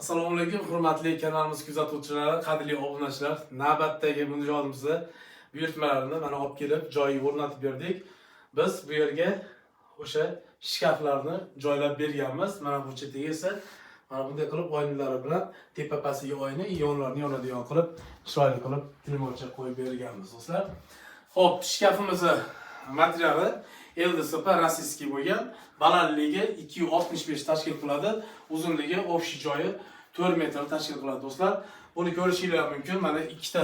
Assalomu alaykum, hurmatli kanalimiz kuzatuvchilari, qadrli obunachilar. Navbatdagi munjolimizni buyurtmalarini mana olib kelib, joyiga o'rnatib berdik. Biz bu yerga o'sha shkaflarni joylab berganmiz. Mana bu chetiga esa mana bunday qilib oynalar bilan tepa-pastiga oyna, yonlarni yonadigan qilib, chiroyli qilib limoncha qo'yib berganmiz, do'stlar. Xo'p, shkafimizni materiali LDSP rossiyskiy bo'lgan, balandligi 265 tashkil qiladi, uzunligi общий joyi 4 metr tashkil qiladi, do'stlar. Buni ko'rishingiz mumkin. Mana ikkita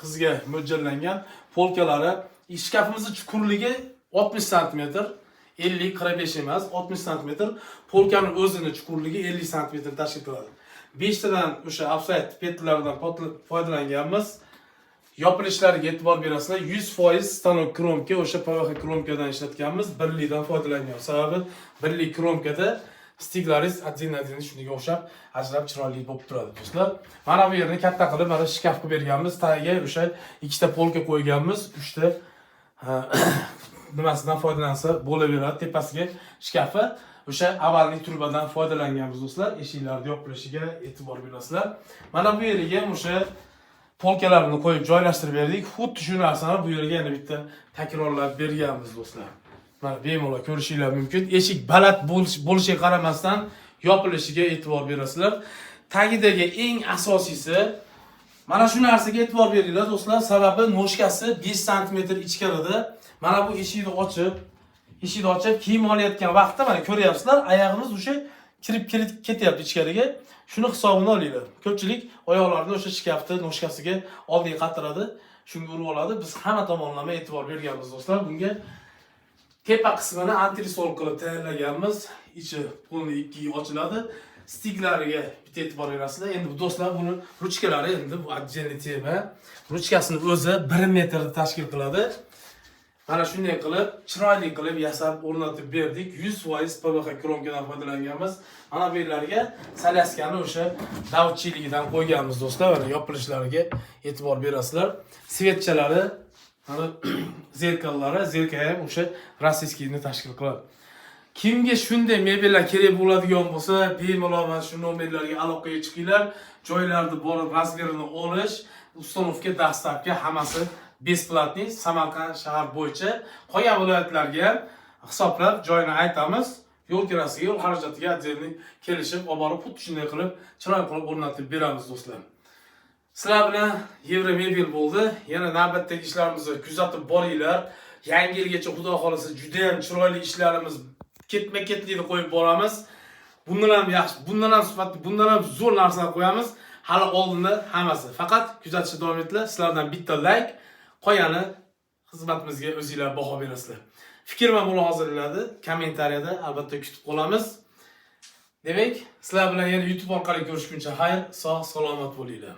qizga mo'ljallangan polkalari. Shkafimizning chuqurligi 60 sm, 50-45 emas, 60 sm. Polkaning o'zining chuqurligi 50 sm tashkil qiladi. 5 tadan o'sha offset petlaridan foydalanganmiz. Yopilishlariga e'tibor berasizlar. 100% stanok kromka, o'sha PVH kromkadan ishlatganmiz. Birlikdan foydalangan. Sababi birlik kromkada stiklaris отдельно shunga o'xshab ajrab chiroyli bo'lib turadi, do'stlar. Mana bu yerni katta qilib mana shkaf qilib berganmiz. Tagiga o'sha ikkita polka qo'yganmiz. 3 ta nimasidan foydalansa bo'laveradi. Tepasiga shkafi o'sha avvalgi turbadan foydalanganmiz, do'stlar. Eshiklarni yopilishiga e'tibor berasizlar. Mana bu yerga o'sha polkalarni qo'yib joylashtirib berdik. Xuddi shu narsani bu yerga yana bitta takrorlab berganmiz, do'stlar. Mana bemalol ko'rishingiz mumkin. Eshik baland bo'lishiga qaramasdan yopilishiga e'tibor berasizlar. Tagidagi eng asosiysi mana shu narsaga e'tibor beringlar, do'stlar. Sababi noshkasi 5 sm ichkarida. Mana bu eshikni ochib kiyim olayotgan vaqtda mana ko'ryapsizlar, oyog'imiz o'sha kirib ketyapti ichkariga. Shuni hisobini olinglar. Ko'pchilik oyoqlarini o'sha shkafni noshkasiga oldiga qatiradi, shunga urib oladi. Biz hamma tomonlama e'tibor berganmiz, do'stlar. Bunga tepa qismini antresol qilib tayyorlaganmiz. Ichi qo'lni ikkiga ochiladi. Stiklariga bitta e'tibor berasizlar. Endi bu do'stlar buni ruchkalari endi bu отдельный tema. Ruchkasini o'zi 1 metr tashkil qiladi. Mana shunday qilib, chiroyli qilib yasab o'rnatib berdik. 100% PVH kromkadan foydalanganmiz. Mana bu yerlarga salyaskani o'sha davutchiligidan qo'yganmiz, do'stlar. Mana yopilishlariga e'tibor berasizlar. Svetchalari, mana zerkallari ham o'sha rossiyskiyni tashkil qiladi. Kimga shunday mebellar kerak bo'ladigan bo'lsa, bemalol mana shu nomerlarga aloqaga chiqinglar. Joylarni borib razmerini olish, ustanovka, dastlabki hammasi besplatniy Samarqand shahar bo'yicha. Qolgan viloyatlarga ham hisoblab joyini aytamiz. Yo'l kirasiga, yo'l xarajatiga отдельный kelishib, olib borib xuddi shunday qilib, chiroyli qilib o'rnatib beramiz, do'stlar. Sizlar bilan Yevro Mebel bo'ldi. Yana navbatdagi ishlarimizni kuzatib boringlar. Yangi yilgacha xudo xolasa juda ham chiroyli ishlarimiz ketma-ketlikda qo'yib boramiz. Bundan ham yaxshi, bundan ham sifatli, bundan ham zo'r narsalar qo'yamiz. Hali oldinda hammasi. Faqat kuzatishda davom etinglar. Sizlardan bitta like, qolgani xizmatimizga o'zingizlar baho berasizlar. Fikr va mulohazalarni kommentariyada albatta kutib qolamiz. Demak, sizlar bilan yana YouTube orqali ko'rishguncha xayr, sog' salomat bo'linglar.